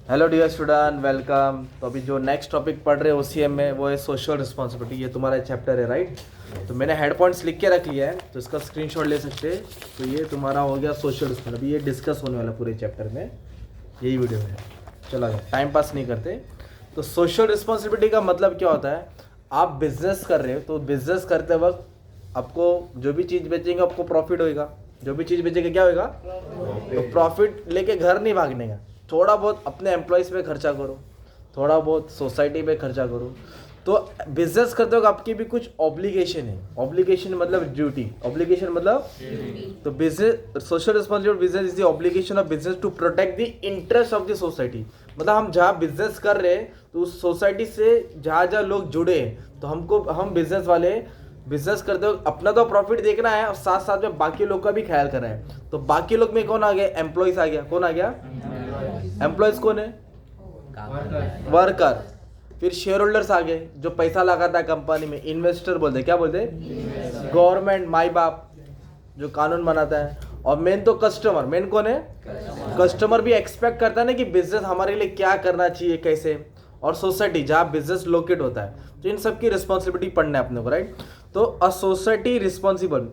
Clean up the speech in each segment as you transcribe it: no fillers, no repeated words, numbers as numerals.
Hello dear student, welcome. तो अभी जो नेक्स्ट टॉपिक पढ़ रहे हैं ओसीएम में वो है सोशल रिस्पॉन्सिबिलिटी। ये तुम्हारा चैप्टर है, राइट। तो मैंने हेड पॉइंट्स लिख के रख लिया है, तो इसका स्क्रीनशॉट ले सकते हैं। तो ये तुम्हारा हो गया सोशल रिस्पॉन्सिबिलिटी। अभी ये डिस्कस होने वाला पूरे चैप्टर में, यही वीडियो में। चलो आगे, टाइम पास नहीं करते। तो सोशल रिस्पॉन्सिबिलिटी का मतलब क्या होता है? आप बिजनेस कर रहे हो तो बिजनेस करते वक्त आपको जो भी चीज़ बेचेंगे आपको प्रॉफिट होएगा। जो भी चीज़ बेचेंगे क्या होएगा? तो प्रॉफिट लेके घर नहीं भागने का। थोड़ा बहुत अपने एम्प्लॉयज़ पे खर्चा करो, थोड़ा बहुत सोसाइटी पे खर्चा करो। तो बिजनेस करते वक्त आपकी भी कुछ ऑब्लिगेशन है। ऑब्लिगेशन मतलब ड्यूटी, ऑब्लिगेशन मतलब तो business, social responsibility business is the obligation of business to protect the interest of the society. मतलब हम जहाँ बिजनेस कर रहे हैं तो उस सोसाइटी से जहाँ जहाँ लोग जुड़े हैं, तो हम बिजनेस वाले बिजनेस करते हो अपना तो प्रॉफिट देखना है और साथ साथ में बाकी लोग का भी ख्याल करना है। तो बाकी लोग में कौन आ गया? एम्प्लॉयज आ गया। कौन आ गया? एम्प्लॉयज कौन है? वर्कर। फिर शेयर होल्डर्स आ गए, जो पैसा लगाता है कंपनी में। इन्वेस्टर बोलते हैं, क्या बोलते हैं? गवर्नमेंट, माई बाप जो कानून बनाता है। और मेन तो कस्टमर। मेन कौन है? कस्टमर भी एक्सपेक्ट करता है ना कि बिजनेस हमारे लिए क्या करना चाहिए, कैसे। और सोसाइटी जहाँ बिजनेस लोकेट होता है, तो इन सब की रिस्पॉन्सिबिलिटी पढ़ना है अपने को, राइट। तो a society responsible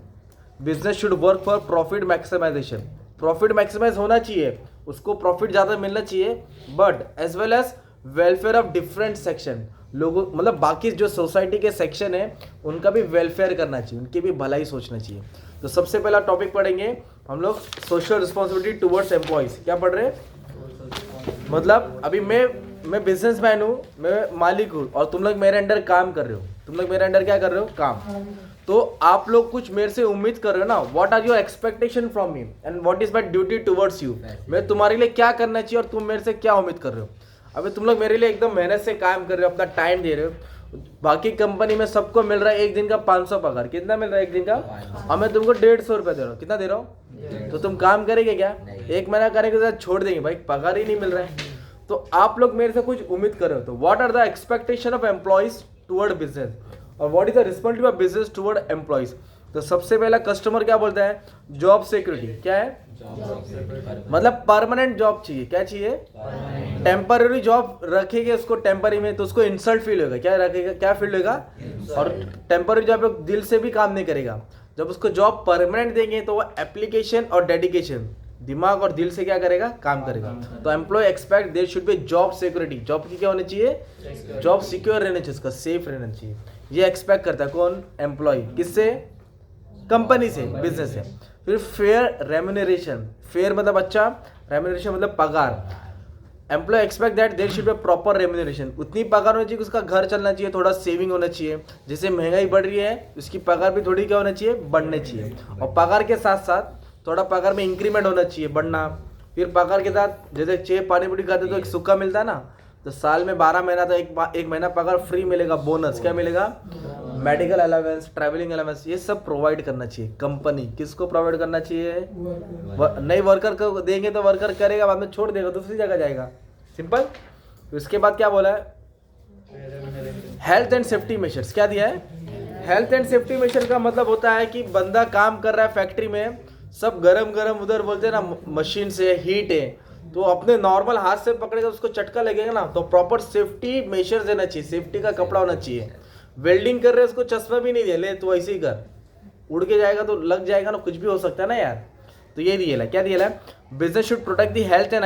business should work for profit maximization. Profit maximize होना चाहिए, उसको प्रॉफिट ज़्यादा मिलना चाहिए, but as well as welfare of different section. लोगों मतलब बाकी जो सोसाइटी के सेक्शन है उनका भी वेलफेयर करना चाहिए, उनकी भी भलाई सोचना चाहिए। तो सबसे पहला टॉपिक पढ़ेंगे हम लोग सोशल रिस्पॉन्सिबिलिटी टुवर्ड्स एम्प्लॉयज। क्या पढ़ रहे हैं? मतलब अभी मैं बिजनेसमैन हूँ, मैं मालिक हूँ और तुम लोग मेरे अंडर काम कर रहे हो। तुम लोग मेरे अंडर क्या कर रहे हो? काम। तो आप लोग कुछ मेरे से उम्मीद कर रहे हो ना। What are your expectation from me and what is my duty towards you. मैं तुम्हारे लिए क्या करना चाहिए और तुम मेरे से क्या उम्मीद कर रहे हो। अभी तुम लोग मेरे लिए एकदम मेहनत से काम कर रहे हो, अपना टाइम दे रहे हो। बाकी कंपनी में सबको मिल रहा है एक दिन का 500 पगार। कितना मिल रहा है एक दिन का? और मैं तुमको 150 रुपये दे रहा हूँ। कितना दे रहा हूँ? तो तुम काम करेंगे क्या? एक महीना करेंगे तो छोड़ देंगे, भाई पगार ही नहीं मिल रहा है। तो आप लोग मेरे से कुछ उम्मीद कर रहे हो। तो what are the expectation of employees toward business और what is the responsibility of business toward employees. तो सबसे पहला कस्टमर क्या बोलता है? Job security. क्या है? मतलब परमानेंट जॉब चाहिए। क्या चाहिए? टेम्पररी जॉब रखेंगे उसको टेम्पररी में तो उसको इंसल्ट फील होगा। क्या रखेगा? क्या फील होगा? और टेम्पररी जॉब पे दिल से भी काम नहीं करेगा। जब उसको जॉब परमानेंट देंगे तो वो एप्लीकेशन और डेडिकेशन, दिमाग और दिल से क्या करेगा? काम करेगा। तो employ expect there should be job security. Job की क्या होनी चाहिए? जॉब सिक्योर रहना चाहिए, उसका सेफ रहना चाहिए। ये एक्सपेक्ट करता है कौन? एम्प्लॉय। किससे? कंपनी से, बिजनेस से। फिर फेयर रेम्यूनरेशन। फेयर मतलब अच्छा, रेम्यूनरेशन मतलब पगार। Employ expect that there should be proper remuneration. उतनी पगार होनी चाहिए, उसका घर चलना चाहिए, थोड़ा सेविंग होना चाहिए। जैसे महंगाई बढ़ रही है, उसकी पगार भी थोड़ी क्या होना चाहिए? बढ़नी चाहिए। और पगार के साथ साथ थोड़ा पगार में इंक्रीमेंट होना चाहिए, बढ़ना। फिर पगार के साथ जैसे 6 पानी पूरी खाते तो एक सुक्का मिलता है ना, तो साल में 12 महीना तो एक महीना पगार फ्री मिलेगा, बोनस। क्या मिलेगा? मेडिकल अलाउंस, ट्रैवलिंग अलाउंस, ये सब प्रोवाइड करना चाहिए कंपनी। किसको प्रोवाइड करना चाहिए? नई वर्कर को देंगे तो वर्कर करेगा, बाद में छोड़ देगा, दूसरी जगह जाएगा। सिंपल। उसके बाद क्या बोला है? Health and safety measures. क्या दिया है? हेल्थ एंड सेफ्टी मेजर का मतलब होता है कि बंदा काम कर रहा है फैक्ट्री में, सब गरम गरम उधर बोलते हैं ना, मशीन से हीट है, तो अपने नॉर्मल हाथ से पकड़ेगा उसको चटका लगेगा ना। तो प्रॉपर सेफ्टी मेजर देना चाहिए, सेफ्टी का कपड़ा होना चाहिए। वेल्डिंग कर रहे हैं उसको चश्मा भी नहीं दिया, ले तो ऐसे ही कर, उड़ के जाएगा तो लग जाएगा ना, कुछ भी हो सकता है ना यार। तो ये दिया है। क्या दिया है? Business should protect the health and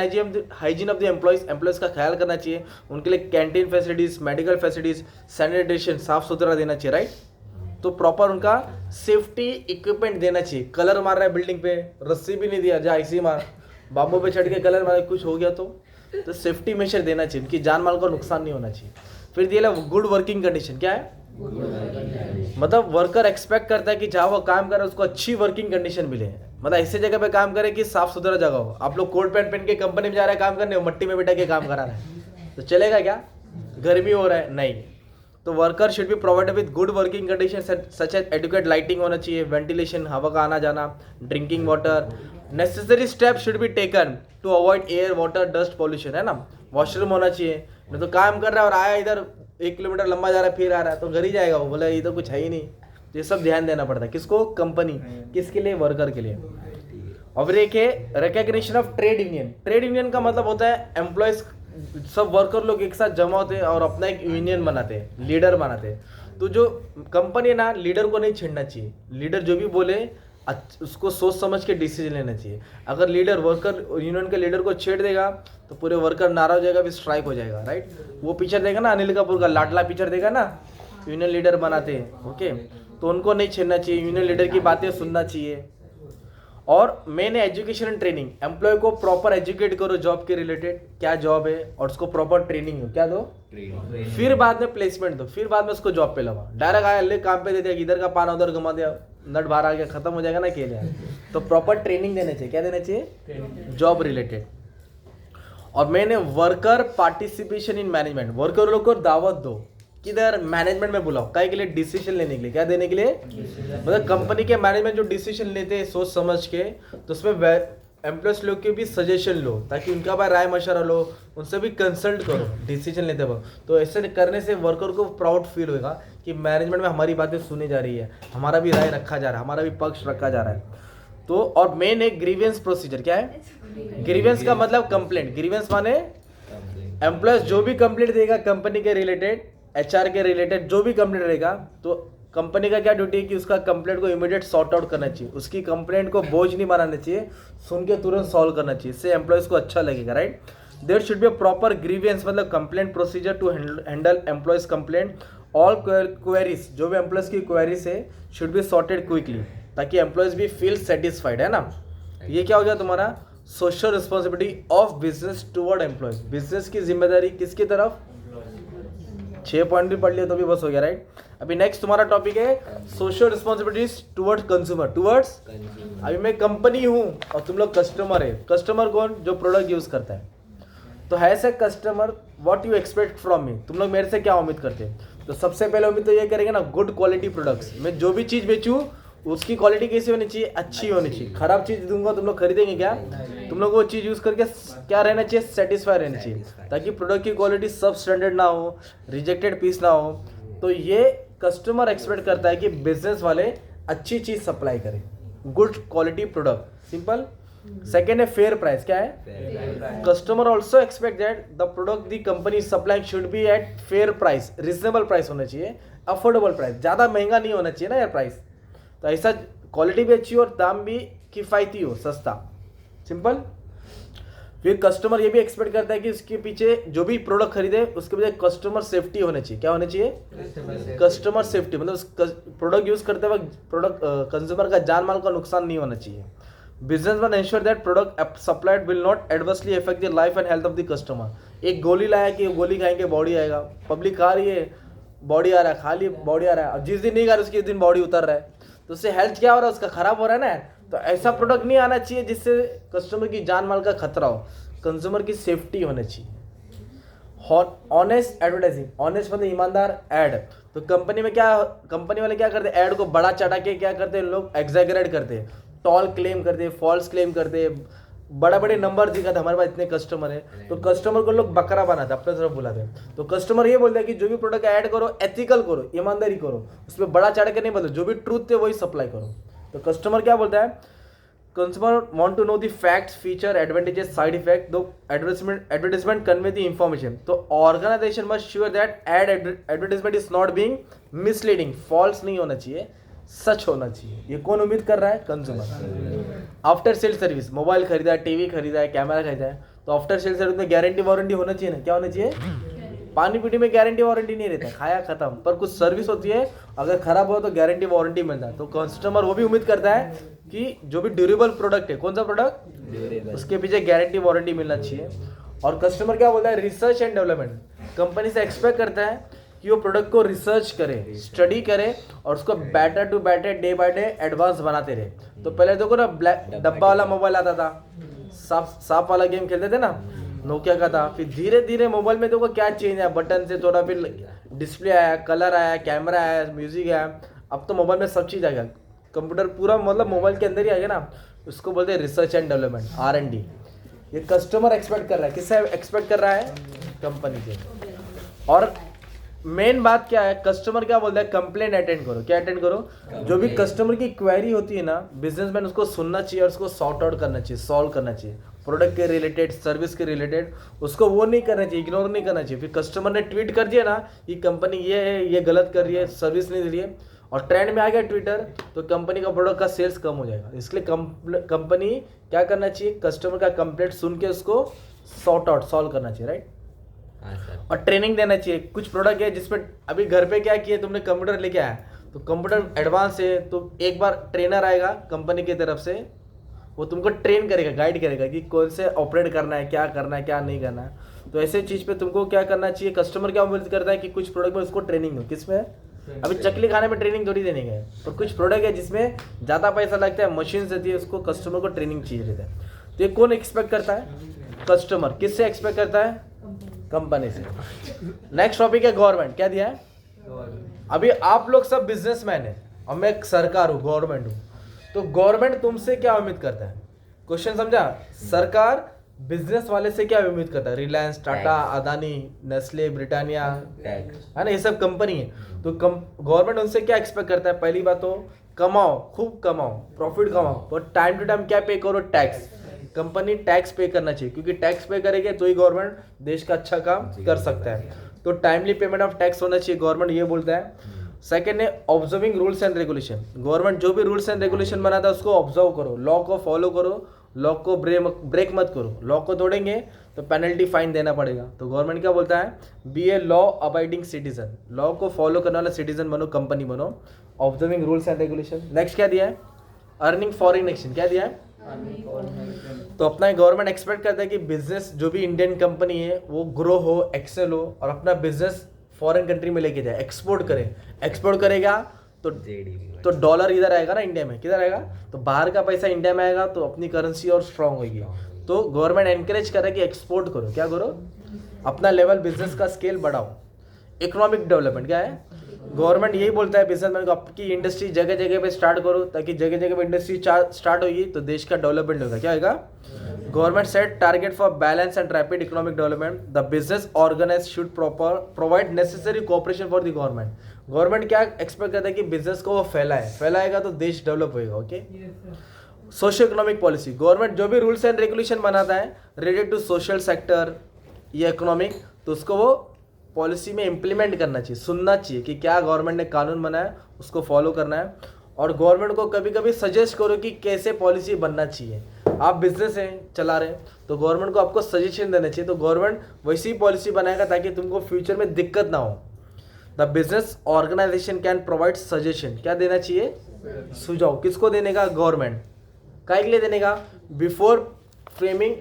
hygiene of the employees. Employees का ख्याल करना चाहिए, उनके लिए canteen facilities, medical facilities, sanitation, साफ सुथरा देना चाहिए, राइट। तो प्रॉपर उनका सेफ्टी इक्विपमेंट देना चाहिए। कलर मार रहा है बिल्डिंग पे, रस्सी भी नहीं दिया, जा ऐसे ही मार, बाम्बू पे चढ़ के कलर मार, कुछ हो गया तो सेफ्टी मेजर देना चाहिए, उनकी जान माल को नुकसान नहीं होना चाहिए। फिर दिया गुड वर्किंग कंडीशन। क्या है? मतलब वर्कर एक्सपेक्ट करता है कि जहाँ वो काम करे उसको अच्छी वर्किंग कंडीशन मिले। मतलब ऐसी जगह पे काम करे कि साफ सुथरा जगह हो। आप लोग कोट पैंट पहन के कंपनी में जा रहे हैं काम करने, मट्टी में बैठा के काम करा रहे हैं तो चलेगा क्या? गर्मी हो रहा है, नहीं। तो worker should be provided with good working condition such as adequate lighting होना चाहिए, वेंटिलेशन, हवा का आना जाना, drinking water. Necessary step should be taken to avoid air water dust pollution, है ना। वॉशरूम होना चाहिए, नहीं तो काम कर रहा है और आया इधर 1 किलोमीटर लंबा जा रहा है, फिर आ रहा है तो घर ही जाएगा वो, बोला ये तो कुछ है ही नहीं। तो ये सब ध्यान देना पड़ता है। किसको? कंपनी। किसके लिए? वर्कर के लिए। और फिर एक है recognition of trade union. Trade union का मतलब होता है एम्प्लॉयज सब वर्कर लोग एक साथ जमा होते हैं और अपना एक यूनियन बनाते हैं, लीडर बनाते हैं। तो जो कंपनी है ना, लीडर को नहीं छेड़ना चाहिए। लीडर जो भी बोले उसको सोच समझ के डिसीजन लेना चाहिए। अगर लीडर वर्कर यूनियन के लीडर को छेड़ देगा तो पूरे वर्कर नाराज हो जाएगा, फिर स्ट्राइक हो जाएगा, राइट। वो पिक्चर देगा ना, अनिल कपूर का लाडला पिक्चर देगा ना, यूनियन लीडर बनाते हैं, ओके। तो उनको नहीं छेड़ना चाहिए, यूनियन लीडर की बातें सुनना चाहिए। और मेन है एजुकेशन एंड ट्रेनिंग। एम्प्लॉय को प्रॉपर एजुकेट करो जॉब के रिलेटेड, क्या जॉब है, और उसको प्रॉपर ट्रेनिंग दो। क्या दो? फिर बाद में प्लेसमेंट दो, फिर बाद में उसको जॉब पे लगाओ। डायरेक्ट आया ले काम पे दे दिया, इधर का पाना उधर घुमा दिया, नट बाहर आ गया, खत्म हो जाएगा ना खेल यार। तो प्रॉपर ट्रेनिंग देना चाहिए। क्या देना चाहिए? Job related. और मैंने worker participation in management. Worker लोग को दावत दो, किधर? मैनेजमेंट में बुलाओ, क्या के लिए? डिसीजन लेने के लिए। क्या देने के लिए? मतलब कंपनी के मैनेजमेंट जो डिसीजन लेते हैं सोच समझ के, तो उसमें एम्प्लॉयज लोग के भी सजेशन लो, ताकि उनका भाई राय मशवरा लो, उनसे भी कंसल्ट करो डिसीजन लेते वक्त। तो ऐसे करने से वर्कर को प्राउड फील होगा कि मैनेजमेंट में हमारी बातें सुनी जा रही है, हमारा भी राय रखा जा रहा है, हमारा भी पक्ष रखा जा रहा है। तो और मेन एक ग्रीवेंस प्रोसीजर। क्या है ग्रीवेंस का मतलब? कंप्लेंट। ग्रीवेंस माने एम्प्लॉयज जो भी कंप्लेंट देगा कंपनी के रिलेटेड, एचआर के रिलेटेड जो भी कंप्लेंट रहेगा, तो कंपनी का क्या ड्यूटी है कि उसका कंप्लेंट को इमीडिएट सॉर्ट आउट करना चाहिए। उसकी कंप्लेंट को बोझ नहीं बनाना चाहिए, सुन के तुरंत सॉल्व करना चाहिए। इससे एम्प्लॉयज को अच्छा लगेगा, right. There should be a proper grievance मतलब complaint procedure to handle employees complaint. All queries, जो भी एम्प्लॉयज की क्वेरीज है, शुड बी सॉर्टेड क्विकली, ताकि एम्प्लॉयज भी फील सेटिस्फाइड, है ना। ये क्या हो गया तुम्हारा? Social responsibility of business toward employees. Business की जिम्मेदारी किसकी तरफ? 6 पॉइंट भी पढ़ लिया तो भी बस हो गया, राइट। अभी नेक्स्ट तुम्हारा टॉपिक है social responsibilities towards consumer. Towards, अभी मैं कंपनी हूं और तुम लोग कस्टमर है। कस्टमर कौन? जो प्रोडक्ट यूज करता है। तो has a customer what you expect from me, तुम लोग मेरे से क्या उम्मीद करते हैं? तो सबसे पहले उम्मीद तो ये करेंगे ना, गुड क्वालिटी प्रोडक्ट्स। मैं जो भी चीज बेचूं उसकी क्वालिटी कैसी होनी चाहिए? अच्छी होनी चाहिए। खराब चीज दूंगा तुम लोग खरीदेंगे क्या? तुम लोग वो चीज यूज करके क्या रहना चाहिए? सेटिस्फाई रहना चाहिए, ताकि प्रोडक्ट की क्वालिटी सब स्टैंडर्ड ना हो, रिजेक्टेड पीस ना हो। तो ये कस्टमर एक्सपेक्ट करता है कि बिजनेस वाले अच्छी चीज सप्लाई करें, good quality product, simple. Second है फेयर प्राइस। क्या है? Customer also expect that the product the company supply should be at fair price. Reasonable price होना चाहिए, अफोर्डेबल प्राइस, ज्यादा महंगा नहीं होना चाहिए ना यार प्राइस। तो ऐसा क्वालिटी भी अच्छी हो और दाम भी किफ़ायती हो, सस्ता, सिंपल। फिर कस्टमर ये भी एक्सपेक्ट करता है कि उसके पीछे जो भी प्रोडक्ट खरीदे उसके पीछे कस्टमर सेफ्टी होना चाहिए। क्या होना चाहिए? कस्टमर सेफ्टी, मतलब प्रोडक्ट यूज करते वक्त प्रोडक्ट कंज्यूमर का जान माल का नुकसान नहीं होना चाहिए। Business man ensure that product supplied will not adversely affect the life and health of the customer. एक गोली लाया कि गोली खाएंगे बॉडी आएगा, पब्लिक खा रही है बॉडी आ रहा है, खा ली बॉडी आ रहा है, और जिस दिन नहीं खा रहा उसके दिन बॉडी उतर रहा है, तो उससे हेल्थ क्या हो रहा है? उसका खराब हो रहा है ना। तो ऐसा प्रोडक्ट नहीं आना चाहिए जिससे कस्टमर की जान माल का खतरा हो, कंज्यूमर की सेफ्टी होनी चाहिए। ऑनेस्ट एडवर्टाइजिंग, ऑनेस्ट मतलब ईमानदार एड। तो कंपनी में क्या, कंपनी वाले क्या करते हैं? एड को बड़ा चढ़ा के क्या करते हैं लोग? एग्जैगरेट करते हैं, टॉल क्लेम करते हैं, फॉल्स क्लेम करते हैं, बड़ा बड़े नंबर दिखाते हमारे पास इतने कस्टमर है। तो कस्टमर को लोग बकरा बनाते, अपने तरफ बुलाते हैं। तो कस्टमर ये बोलते हैं कि जो भी प्रोडक्ट ऐड करो एथिकल करो, ईमानदारी करो, उसमें बड़ा चढ़ के नहीं बोलो, जो भी ट्रूथ है वही सप्लाई करो। तो कस्टमर क्या बोलता है? Consumer want to know the facts, feature, advantages, side effect. Do advertisement convey the information. तो organization must sure that advertisement is not being misleading, false नहीं होना चाहिए, सच होना चाहिए। ये कौन उम्मीद कर रहा है? Consumer. After sale service, mobile खरीदा है, टीवी खरीदा है, कैमरा खरीदा है, तो आफ्टर सेल सर्विस में गारंटी वारंटी होना चाहिए ना। क्या होना चाहिए? पानी पीटी में गारंटी वारंटी नहीं रहता, खाया खत्म, पर कुछ सर्विस होती है, अगर खराब हो तो गारंटी वारंटी मिलता है। तो कस्टमर वो भी उम्मीद करता है कि जो भी ड्यूरेबल प्रोडक्ट है, कौन सा प्रोडक्ट, उसके पीछे गारंटी वारंटी मिलना चाहिए। और कस्टमर क्या बोलता है? Research and development. कंपनी से एक्सपेक्ट करता है कि वो प्रोडक्ट को रिसर्च करे, स्टडी करे और उसको better to better, day by day advance बनाते रहे। तो पहले देखो ना, ब्लैक डब्बा वाला मोबाइल आता था, सांप वाला गेम खेलते थे ना, नोकिया का था। फिर धीरे धीरे मोबाइल में देखो क्या चेंज आया, बटन से थोड़ा, फिर डिस्प्ले आया, कलर आया, कैमरा आया, म्यूजिक आया। अब तो मोबाइल में सब चीज़ आ गया, कंप्यूटर पूरा मतलब मोबाइल के अंदर ही आ गया ना। उसको बोलते हैं रिसर्च एंड डेवलपमेंट, R&D। ये कस्टमर एक्सपेक्ट कर रहा है, किससे एक्सपेक्ट कर रहा है? कंपनी से। और मेन बात क्या है? कस्टमर क्या बोलता है? कंप्लेंट अटेंड करो। क्या अटेंड करो? जो भी कस्टमर की क्वेरी होती है ना, बिजनेसमैन उसको सुनना चाहिए और उसको सॉर्ट आउट करना चाहिए, सॉल्व करना चाहिए। प्रोडक्ट के रिलेटेड, सर्विस के रिलेटेड, उसको वो नहीं करना चाहिए, इग्नोर नहीं करना चाहिए। फिर कस्टमर ने ट्वीट कर दिया ना कि कंपनी ये है, ये गलत कर रही है, सर्विस नहीं दे रही है, और ट्रेंड में आ गया ट्विटर, तो कंपनी का प्रोडक्ट का सेल्स कम हो जाएगा। इसलिए कंपनी क्या करना चाहिए, कस्टमर का कंप्लेंट सुन के उसको सॉल्व करना चाहिए, राइट। और ट्रेनिंग देना चाहिए। कुछ प्रोडक्ट है जिसमें अभी घर पे क्या किए तुमने, कंप्यूटर लेके आया तो कंप्यूटर एडवांस है, तो एक बार ट्रेनर आएगा कंपनी की तरफ से, वो तुमको ट्रेन करेगा, गाइड करेगा कि कौन से ऑपरेट करना है, क्या करना है, क्या नहीं करना है। तो ऐसे चीज़ पे तुमको क्या करना चाहिए, कस्टमर क्या उम्मीद करता है कि कुछ प्रोडक्ट में उसको ट्रेनिंग हो, किसमें, अभी चकली खाने में ट्रेनिंग थोड़ी देने का है, तो कुछ प्रोडक्ट है जिसमें ज़्यादा पैसा लगता है, मशीन रहती है, उसको कस्टमर को ट्रेनिंग चाहिए रहता है। तो ये कौन एक्सपेक्ट करता है, कस्टमर। किससे एक्सपेक्ट करता है, कंपनी से। नेक्स्ट टॉपिक है गवर्नमेंट। क्या दिया है, अभी आप लोग सब बिजनेसमैन है और मैं एक सरकार हूँ, गवर्नमेंट हूँ, तो गवर्नमेंट तुमसे क्या उम्मीद करता है, क्वेश्चन समझा। सरकार बिजनेस वाले से क्या उम्मीद करता है, रिलायंस, टाटा, अदानी, नेस्ले, ब्रिटानिया, है ना, ये सब कंपनी है। तो गवर्नमेंट उनसे क्या एक्सपेक्ट करता है, पहली बात तो कमाओ, खूब कमाओ, प्रॉफिट कमाओ, और टाइम टू टाइम क्या पे करो, टैक्स। कंपनी टैक्स पे करना चाहिए, क्योंकि टैक्स पे करेंगे तो ही गवर्नमेंट देश का अच्छा काम कर सकता है। तो टाइमली पेमेंट ऑफ टैक्स होना चाहिए, गवर्नमेंट ये बोलता है। सेकेंड है observing rules and regulation. Government जो भी रूल्स एंड रेगुलेशन बनाता है उसको ऑब्जर्व करो, लॉ को फॉलो करो, लॉ को ब्रेक मत करो। लॉ को तोड़ेंगे तो पेनल्टी फाइन देना पड़ेगा। तो गवर्नमेंट क्या बोलता है, B a law abiding citizen, law को फॉलो करने वाला सिटीजन बनो, कंपनी बनो, observing rules and regulation. Next क्या दिया है, अर्निंग फॉरेन एक्सचेंज। क्या दिया है, तो अपना गवर्नमेंट एक्सपेक्ट करता है कि बिजनेस जो भी इंडियन कंपनी है वो ग्रो हो, एक्सेल हो, और अपना बिजनेस फॉरेन कंट्री में लेके जाए, एक्सपोर्ट करे। एक्सपोर्ट करेगा तो डॉलर इधर आएगा ना, इंडिया में किधर आएगा, तो बाहर का पैसा इंडिया में आएगा, तो अपनी करेंसी और स्ट्रांग होगी। तो गवर्नमेंट एनकरेज करे कि एक्सपोर्ट करो, क्या करो, अपना लेवल बिजनेस का स्केल बढ़ाओ। इकोनॉमिक डेवलपमेंट क्या है, गवर्नमेंट यही बोलता है बिजनेसमैन को, आपकी इंडस्ट्री जगह जगह पे स्टार्ट करो, ताकि जगह जगह पे इंडस्ट्री स्टार्ट होगी तो देश का डेवलपमेंट होगा। क्या होगा, government set target for balance and rapid economic development. The business organize should provide necessary cooperation for the government. Government क्या एक्सपेक्ट करता है कि बिजनेस को वो फैलाएगा तो देश डेवलप होएगा। Okay, social economic policy. Government जो भी रूल्स एंड रेगुलेशन बनाता है रिलेटेड टू सोशल सेक्टर या इकोनॉमिक, तो उसको वो पॉलिसी में इम्प्लीमेंट करना चाहिए, सुनना चाहिए कि क्या गवर्नमेंट ने कानून बनाया, उसको फॉलो करना है। और गवर्नमेंट को कभी कभी सजेस्ट करो कि कैसे पॉलिसी बनना चाहिए। आप बिजनेस हैं, चला रहे हैं, तो गवर्नमेंट को आपको सजेशन देना चाहिए, तो गवर्नमेंट वैसी पॉलिसी बनाएगा ताकि तुमको फ्यूचर में दिक्कत ना हो। The business organization can provide suggestion. क्या देना चाहिए, सुझाव। किसको देने का, गवर्नमेंट। काय के लिए देने का, before framing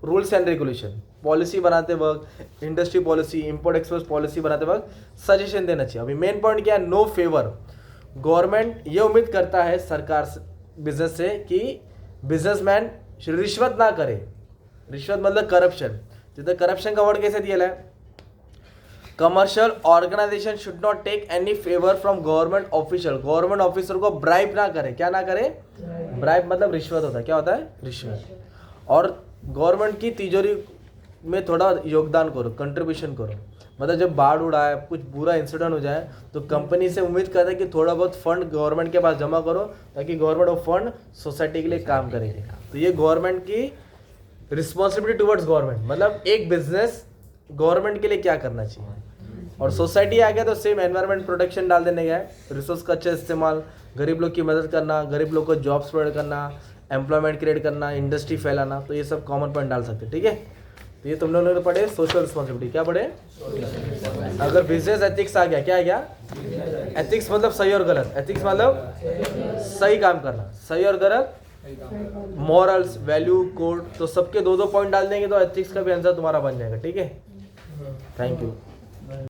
rules and regulation. Policy बनाते वक्त, industry policy, import export policy बनाते वक्त सजेशन देना चाहिए। अभी मेन पॉइंट क्या है, नो फेवर। गवर्नमेंट ये उम्मीद करता है सरकार बिजनेस से कि बिजनेसमैन रिश्वत ना करे। रिश्वत मतलब करप्शन। जितना करप्शन का वर्ड कैसे दिया है, commercial organization should not take any favour from government official. Government officer को ब्राइब ना करे। क्या ना करे, ब्राइब मतलब रिश्वत होता है। क्या होता है, रिश्वत। और गवर्नमेंट की तिजोरी में थोड़ा योगदान करो, कंट्रीब्यूशन करो। मतलब जब बाढ़ उड़ाए, कुछ बुरा इंसिडेंट हो जाए, तो कंपनी से उम्मीद करता है कि थोड़ा बहुत फंड गवर्नमेंट के पास जमा करो, ताकि गवर्नमेंट वो फंड सोसाइटी के लिए काम करेगी। तो ये गवर्नमेंट की रिस्पॉन्सिबिलिटी टुवर्ड्स गवर्नमेंट। मतलब एक बिजनेस गवर्नमेंट के लिए क्या करना चाहिए। और सोसाइटी आ गया तो सेम एनवायरमेंट प्रोटेक्शन डाल देने का है, रिसोर्स का अच्छा इस्तेमाल, गरीब लोग की मदद करना, गरीब लोग को जॉब्स प्रोवाइड करना, एम्प्लॉयमेंट क्रिएट करना, इंडस्ट्री फैलाना। तो ये सब कॉमन पॉइंट डाल सकते हैं, ठीक है। तो ये तुम लोगों ने पढ़े सोशल रिस्पॉन्सिबिलिटी। क्या पढ़े, अगर बिजनेस एथिक्स आ गया, क्या आ गया, एथिक्स मतलब सही और गलत। एथिक्स मतलब सही काम करना, सही और गलत, मॉरल्स, वैल्यू, कोड। तो सबके दो दो पॉइंट डाल देंगे तो एथिक्स का भी आंसर तुम्हारा बन जाएगा, ठीक है। Thank you.